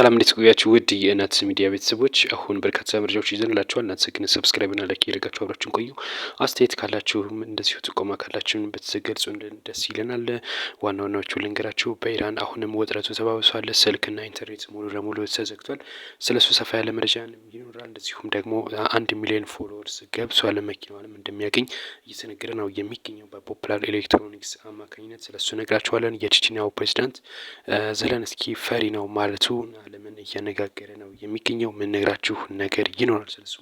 ሰላም እንዴት ቆያችሁ? ውድ የእናት ሚዲያ ቤተሰቦች አሁን በርካታ መረጃዎች ይዘንላችኋል። እናንተ ግን ሰብስክራይብ እና ላይክ እያደረጋችሁ አብራችሁን ቆዩ። አስተያየት ካላችሁም እንደዚሁ ጥቆማ ካላችሁም ብትገልጹልን ደስ ይለናል። ዋና ዋናዎቹ ልንገራችሁ። በኢራን አሁንም ውጥረቱ ተባብሷል። ስልክና ኢንተርኔት ሙሉ ለሙሉ ተዘግቷል። ስለሱ ሰፋ ያለ መረጃ ይኖራል። እንደዚሁም ደግሞ 1 ሚሊዮን ፎሎወርስ ገብቷል። መኪናዋንም እንደሚያገኝ እየተነገረ ነው የሚገኘው በፖፑላር ኤሌክትሮኒክስ አማካኝነት። ስለሱ ነግራችኋለን። የቼችኒያው ፕሬዚዳንት ዘለንስኪ ፈሪ ነው ማለቱ ዓለምን እያነጋገረ ነው የሚገኘው። የምንነግራችሁ ነገር ይኖራል ስለሱ።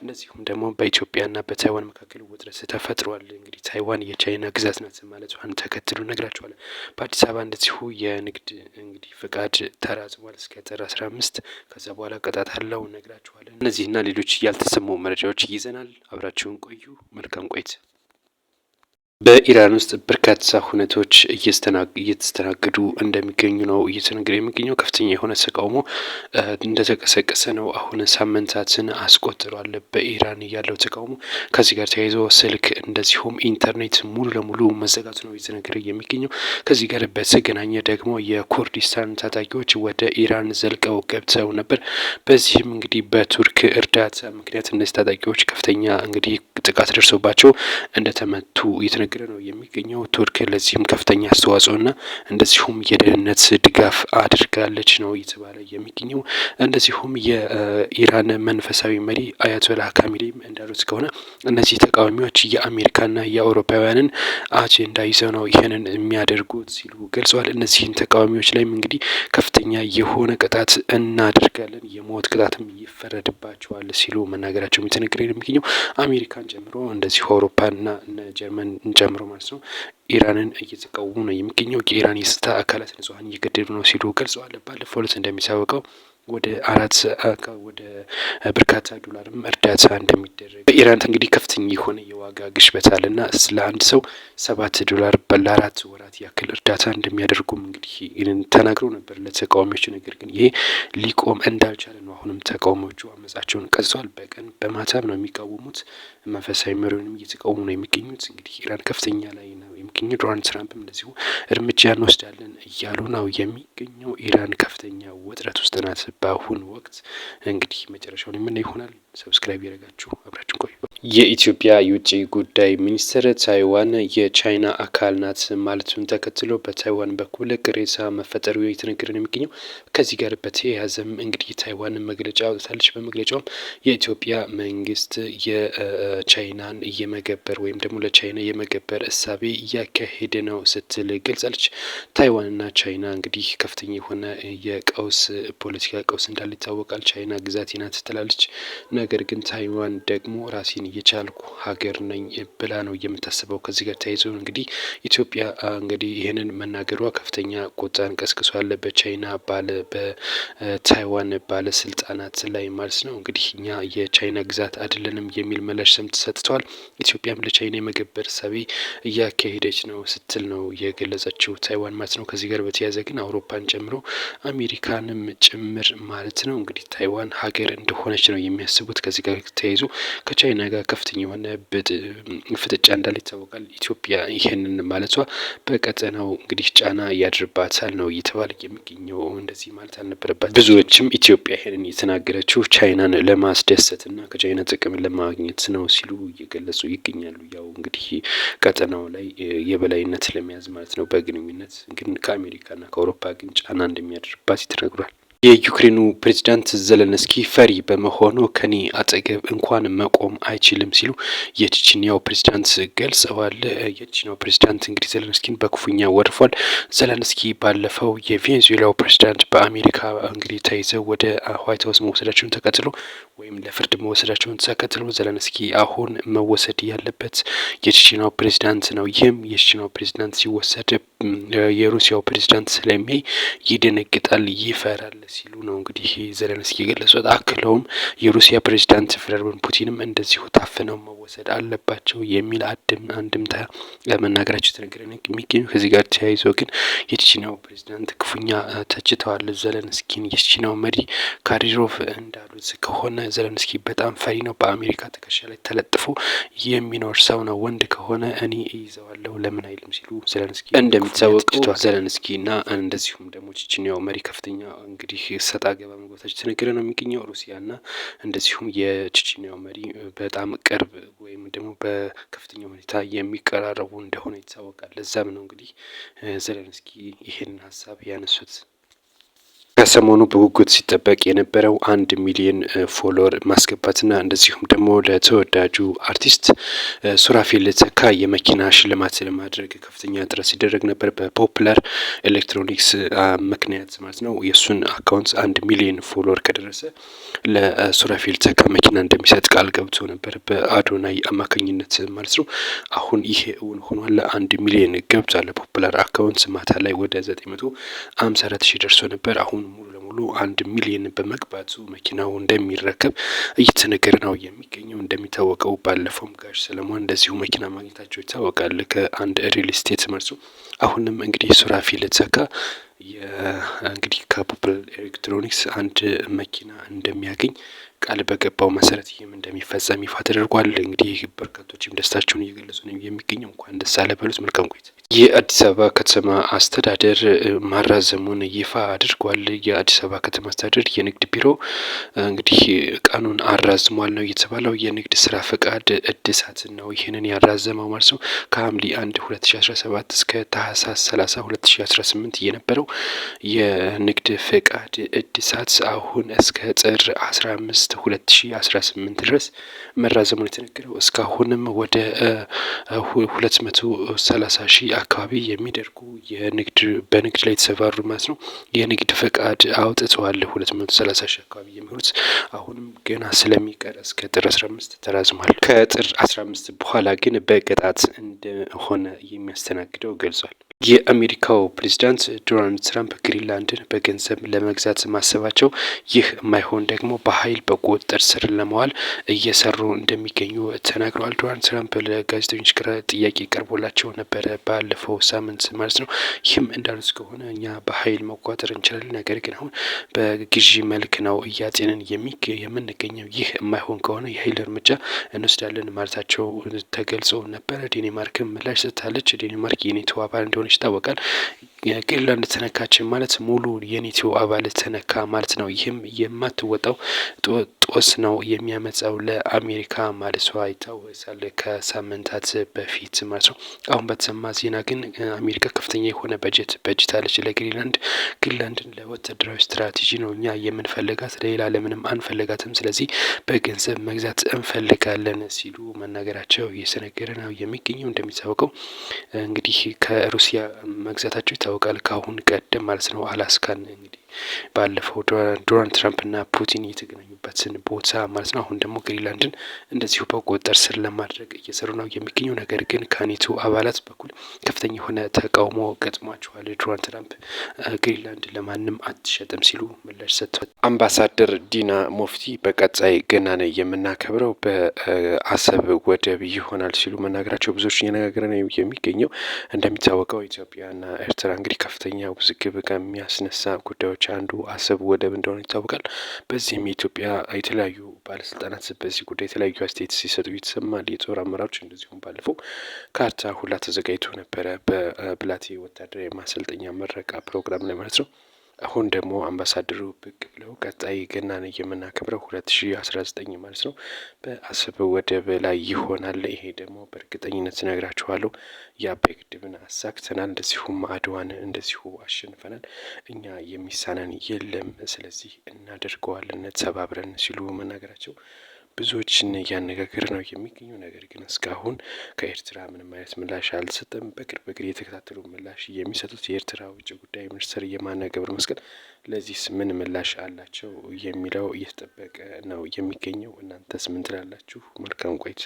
እንደዚሁም ደግሞ በኢትዮጵያና በታይዋን መካከል ውጥረት ተፈጥሯል። እንግዲህ ታይዋን የቻይና ግዛት ናት ማለቷን ተከትሎ ነግራችኋለን። በአዲስ አበባ እንደዚሁ የንግድ እንግዲህ ፍቃድ ተራዝሟል እስከ ጥር 15። ከዛ በኋላ ቀጣት አለው ነግራችኋለን። እነዚህና ሌሎች ያልተሰሙ መረጃዎች ይዘናል። አብራችሁን ቆዩ። መልካም ቆይታ። በኢራን ውስጥ በርካታ ሁነቶች እየተስተናገዱ እንደሚገኙ ነው እየተነገረ የሚገኘው። ከፍተኛ የሆነ ተቃውሞ እንደተቀሰቀሰ ነው። አሁን ሳምንታትን አስቆጥሯል በኢራን ያለው ተቃውሞ። ከዚህ ጋር ተያይዞ ስልክ እንደዚሁም ኢንተርኔት ሙሉ ለሙሉ መዘጋቱ ነው እየተነገረ የሚገኘው። ከዚህ ጋር በተገናኘ ደግሞ የኩርዲስታን ታጣቂዎች ወደ ኢራን ዘልቀው ገብተው ነበር። በዚህም እንግዲህ በቱርክ እርዳታ ምክንያት እነዚህ ታጣቂዎች ከፍተኛ እንግዲህ ጥቃት ደርሶባቸው እንደተመቱ እየተነገረ ነው የሚገኘው። ቱርክ ለዚህም ከፍተኛ አስተዋጽኦና እንደዚሁም የደህንነት ድጋፍ አድርጋለች ነው እየተባለ የሚገኘው። እንደዚሁም የኢራን መንፈሳዊ መሪ አያቶላህ ካሚሊም እንዳሉት ከሆነ እነዚህ ተቃዋሚዎች የአሜሪካና የአውሮፓውያንን አጀንዳ ይዘው ነው ይህንን የሚያደርጉት ሲሉ ገልጸዋል። እነዚህን ተቃዋሚዎች ላይም እንግዲህ ከፍተኛ የሆነ ቅጣት እናደርጋለን፣ የሞት ቅጣትም ይፈረድባቸዋል ሲሉ መናገራቸው የተነገረ የሚገኘው። አሜሪካን ጨምሮ እንደዚሁ አውሮፓና ጀርመን ጨምሮ ማለት ነው ኢራንን እየተቃወሙ ነው የሚገኘው። የኢራን የጸጥታ አካላት ንጹሃን እየገደሉ ነው ሲሉ ገልጸዋል። ባለፈው ዕለት እንደሚታወቀው ወደ በርካታ ዶላርም እርዳታ እንደሚደረግ በኢራን እንግዲህ ከፍተኛ የሆነ የዋጋ ግሽበት አለና ስለ አንድ ሰው $7 ለ4 ወራት ያክል እርዳታ እንደሚያደርጉም እንግዲህ ተናግረው ነበር ለተቃዋሚዎቹ። ነገር ግን ይሄ ሊቆም እንዳልቻለ ነው። አሁንም ተቃዋሚዎቹ አመጻቸውን ቀጥለዋል። በቀን በማታም ነው የሚቃወሙት። መንፈሳዊ መሪውንም እየተቃወሙ ነው የሚገኙት። እንግዲህ ኢራን ከፍተኛ ላይ ነው የሚገኘው። ዶናልድ ትራምፕም እንደዚሁ እርምጃ እንወስዳለን እያሉ ነው የሚገኘው። ኢራን ከፍተኛ ውጥረት ውስጥ ናት በአሁኑ ወቅት። እንግዲህ መጨረሻውን የምናይ ይሆናል። ሰብስክራይብ ያደረጋችሁ አብራችን ቆዩ። የኢትዮጵያ የውጭ ጉዳይ ሚኒስትር ታይዋን የቻይና አካል ናት ማለቱን ተከትሎ በታይዋን በኩል ቅሬታ መፈጠሩ እየተነገረ ነው የሚገኘው። ከዚህ ጋር በተያያዘም እንግዲህ ታይዋን መግለጫ አውጥታለች። በመግለጫውም የኢትዮጵያ መንግስት የቻይናን የመገበር ወይም ደግሞ ለቻይና የመገበር እሳቤ እያካሄደ ነው ስትል ገልጻለች። ታይዋንና ቻይና እንግዲህ ከፍተኛ የሆነ የቀውስ ፖለቲካ ቀውስ እንዳለ ይታወቃል። ቻይና ግዛቴ ናት ትላለች። ነገር ግን ታይዋን ደግሞ ራሴን እየቻልኩ ሀገር ነኝ ብላ ነው የምታስበው። ከዚህ ጋር ተያይዞ እንግዲህ ኢትዮጵያ እንግዲህ ይህንን መናገሯ ከፍተኛ ቁጣን ቀስቅሷል በቻይና በታይዋን ባለስልጣናት ላይ ማለት ነው። እንግዲህ እኛ የቻይና ግዛት አይደለንም የሚል ምላሽ ሰጥተዋል። ኢትዮጵያም ለቻይና የመገበር እሳቤ እያካሄደች ነው ስትል ነው የገለጸችው ታይዋን ማለት ነው። ከዚህ ጋር በተያያዘ ግን አውሮፓን ጨምሮ አሜሪካንም ጭምር ማለት ነው እንግዲህ ታይዋን ሀገር እንደሆነች ነው የሚያስቡት። ከዚህ ጋር ተያይዞ ከቻይና ጋር ከፍተኛ የሆነ ፍጥጫ እንዳለ ይታወቃል። ኢትዮጵያ ይህንን ማለቷ በቀጠናው እንግዲህ ጫና ያድርባታል ነው እየተባለ የሚገኘው። እንደዚህ ማለት አልነበረባት። ብዙዎችም ኢትዮጵያ ይህንን የተናገረችው ቻይናን ለማስደሰትና ከቻይና ጥቅም ለማግኘት ነው ሲሉ እየገለጹ ይገኛሉ። ያው እንግዲህ ቀጠናው ላይ የበላይነት ለመያዝ ማለት ነው። በግንኙነት ግን ከአሜሪካና ከአውሮፓ ግን ጫና እንደሚያደርባት ተነግሯል። የዩክሬኑ ፕሬዝዳንት ዘለንስኪ ፈሪ በመሆኑ ከኔ አጠገብ እንኳን መቆም አይችልም ሲሉ የቼችኒያው ፕሬዝዳንት ገልጸዋል። የቼችኒያው ፕሬዝዳንት እንግዲህ ዘለንስኪን በክፉኛ ወርፏል። ዘለንስኪ ባለፈው የቬኔዙዌላው ፕሬዝዳንት በአሜሪካ እንግዲህ ተይዘው ወደ ዋይት ሀውስ መወሰዳቸውን ተከትሎ ወይም ለፍርድ መወሰዳቸውን ተከትሎ ዘለንስኪ አሁን መወሰድ ያለበት የቼችኒያው ፕሬዝዳንት ነው። ይህም የቼችኒያው ፕሬዝዳንት ሲወሰድ የሩሲያው ፕሬዝዳንት ስለሚያይ ይደነግጣል፣ ይፈራል ሲሉ ነው እንግዲህ ዘለንስኪ የገለጹት። አክለውም የሩሲያ ፕሬዝዳንት ቭላድሚር ፑቲንም እንደዚሁ ታፍነው መወሰድ አለባቸው የሚል አንድምታ መናገራቸው የተነገረ የሚገኙ። ከዚህ ጋር ተያይዞ ግን የቼችኒያው ፕሬዝዳንት ክፉኛ ተችተዋል ዘለንስኪን። የቼችኒያው መሪ ካዲሮቭ እንዳሉት ከሆነ ዘለንስኪ በጣም ፈሪ ነው። በአሜሪካ ትከሻ ላይ ተለጥፎ የሚኖር ሰው ነው። ወንድ ከሆነ እኔ እይዘዋለሁ ለምን አይልም ሲሉ ዘለንስኪ እንደሚታወቀው ዘለንስኪና እንደዚሁም ደግሞ ቼችኒያው መሪ ከፍተኛ እንግዲህ እንግዲህ ሰጣ ገባ መግባታቸው የተነገረ ነው የሚገኘው። ሩሲያና እንደዚሁም የቼችኒያው መሪ በጣም ቅርብ ወይም ደግሞ በከፍተኛ ሁኔታ የሚቀራረቡ እንደሆነ ይታወቃል። ለዛም ነው እንግዲህ ዘለንስኪ ይህን ሀሳብ ያነሱት። ከሰሞኑ በጉጉት ሲጠበቅ የነበረው 1 ሚሊዮን ፎሎወር ማስገባትና እንደዚሁም ደግሞ ለተወዳጁ አርቲስት ሱራፌል ተካ የመኪና ሽልማት ለማድረግ ከፍተኛ ጥረት ሲደረግ ነበር። በፖፕላር ኤሌክትሮኒክስ ምክንያት ማለት ነው። የእሱን አካውንት 1 ሚሊዮን ፎሎወር ከደረሰ ለሱራፌል ተካ መኪና እንደሚሰጥ ቃል ገብቶ ነበር በአዶናይ አማካኝነት ማለት ነው። አሁን ይሄ እውን ሆኗል። ለ1 ሚሊዮን ገብቷል። ፖፕላር አካውንት ማታ ላይ ወደ 954 ሺህ ደርሶ ነበር። አሁን ሙሉ ለሙሉ 1 ሚሊዮን በመግባቱ መኪናው እንደሚረከብ እየተነገረ ነው የሚገኘው። እንደሚታወቀው ባለፈውም ጋሽ ሰለሞን እንደዚሁ መኪና ማግኘታቸው ይታወቃል ከአንድ ሪል ስቴት መልሶ። አሁንም እንግዲህ ሱራፌል ተካ እንግዲህ ከፖፕላር ኤሌክትሮኒክስ አንድ መኪና እንደሚያገኝ ቃል በገባው መሰረት ይህም እንደሚፈጸም ይፋ ተደርጓል። እንግዲህ በርካቶችም ደስታቸውን እየገለጹ ነው የሚገኘው። እንኳን ደስ አለ በሉት። መልካም ቆይታ። የአዲስ አበባ ከተማ አስተዳደር ማራዘሙን ይፋ አድርጓል። የአዲስ አበባ ከተማ አስተዳደር የንግድ ቢሮ እንግዲህ ቀኑን አራዝሟል ነው የተባለው። የንግድ ስራ ፈቃድ እድሳትን ነው ይህንን ያራዘመው ማለት ነው። ከሐምሌ 1 2017 እስከ ታህሳስ 30 2018 የነበረው የንግድ ፈቃድ እድሳት አሁን እስከ ጥር 15 2018 ድረስ መራዘሙን የተነገረው። እስካሁንም ወደ 230 ሺህ አካባቢ የሚደርጉ በንግድ ላይ የተሰማሩ ማለት ነው የንግድ ፈቃድ አውጥተዋል። 230 ሺህ አካባቢ የሚሆኑት አሁንም ገና ስለሚቀር እስከ ጥር 15 ተራዝሟል። ከጥር 15 በኋላ ግን በቅጣት እንደሆነ የሚያስተናግደው ገልጿል። የአሜሪካው ፕሬዚዳንት ዶናልድ ትራምፕ ግሪንላንድን በገንዘብ ለመግዛት ማሰባቸው ይህ የማይሆን ደግሞ በኃይል በቁጥጥር ስር ለመዋል እየሰሩ እንደሚገኙ ተናግረዋል። ዶናልድ ትራምፕ ለጋዜጠኞች ጥያቄ ቀርቦላቸው ነበረ ባለፈው ሳምንት ማለት ነው። ይህም እንዳሉት ከሆነ እኛ በኃይል መቆጣጠር እንችላለን፣ ነገር ግን አሁን በግዢ መልክ ነው እያጤንን የምንገኘው። ይህ የማይሆን ከሆነ የኃይል እርምጃ እንወስዳለን ማለታቸው ተገልጾ ነበረ። ዴንማርክም ምላሽ ሰጥታለች። ዴንማርክ የኔቶ አባል እንደሆነ ይታወቃል። ግሪንላንድ ተነካችን ማለት ሙሉ የኔቶ አባል ተነካ ማለት ነው። ይህም የማትወጣው ጦስ ነው የሚያመጣው ለአሜሪካ ማለቷ ይታወሳል ከሳምንታት በፊት ማለት ነው። አሁን በተሰማ ዜና ግን አሜሪካ ከፍተኛ የሆነ በጅታለች ለግሪንላንድ። ግሪንላንድን ለወታደራዊ ስትራቴጂ ነው እኛ የምንፈልጋት፣ ለሌላ ለምንም አንፈልጋትም። ስለዚህ በገንዘብ መግዛት እንፈልጋለን ሲሉ መናገራቸው እየተነገረ ነው የሚገኘው። እንደሚታወቀው እንግዲህ ከሩሲያ መግዛታቸው ይታወቃል ከአሁን ቀደም ማለት ነው። አላስካን እንግዲህ ባለፈው ዶናልድ ትራምፕና ፑቲን የተገናኙበትን ቦታ ማለት ነው። አሁን ደግሞ ግሪንላንድን እንደዚሁ በቁጥጥር ስር ለማድረግ እየሰሩ ነው የሚገኘው። ነገር ግን ከኔቶ አባላት በኩል ከፍተኛ የሆነ ተቃውሞ ገጥሟቸዋል። ዶናልድ ትራምፕ ግሪንላንድ ለማንም አትሸጥም ሲሉ ምላሽ ሰጥተዋል። አምባሳደር ዲና ሙፍቲ በቀጣይ ገናን የምናከብረው በአሰብ ወደብ ይሆናል ሲሉ መናገራቸው ብዙዎች እየነጋገረ ነው የሚገኘው። እንደሚታወቀው ኢትዮጵያና ኤርትራ እንግዲህ ከፍተኛ ውዝግብ ከሚያስነሳ ጉዳዮች አንዱ አሰብ ወደብ እንደሆነ ይታወቃል። በዚህም የኢትዮጵያ የተለያዩ ባለስልጣናት በዚህ ጉዳይ የተለያዩ አስተያየት ሲሰጡ ይሰማል። የጦር አመራሮች እንደዚሁም ባለፈው ካርታ ሁላ ተዘጋጅቶ ነበረ በብላቴ ወታደራዊ ማሰልጠኛ ምረቃ ፕሮግራም ላይ ማለት ነው። አሁን ደግሞ አምባሳደሩ ብቅ ብለው ቀጣይ ገናን የምናከብረው 2019 ማለት ነው በአሰብ ወደብ ላይ ይሆናል። ይሄ ደግሞ በእርግጠኝነት እነግራችኋለሁ የአባይ ግድብን አሳክተናል፣ እንደዚሁም አድዋን እንደዚሁ አሸንፈናል። እኛ የሚሳነን የለም፣ ስለዚህ እናደርገዋለን ተባብረን ሲሉ መናገራቸው ብዙዎችን እያነጋገረ ነው የሚገኘው። ነገር ግን እስካሁን ከኤርትራ ምንም አይነት ምላሽ አልተሰጠም። በቅርብ የተከታተሉ ምላሽ የሚሰጡት የኤርትራ ውጭ ጉዳይ ሚኒስትር የማነ ገብረ መስቀል ለዚህስ ምን ምላሽ አላቸው የሚለው እየተጠበቀ ነው የሚገኘው። እናንተስ ምን ትላላችሁ? መልካም ቆይታ።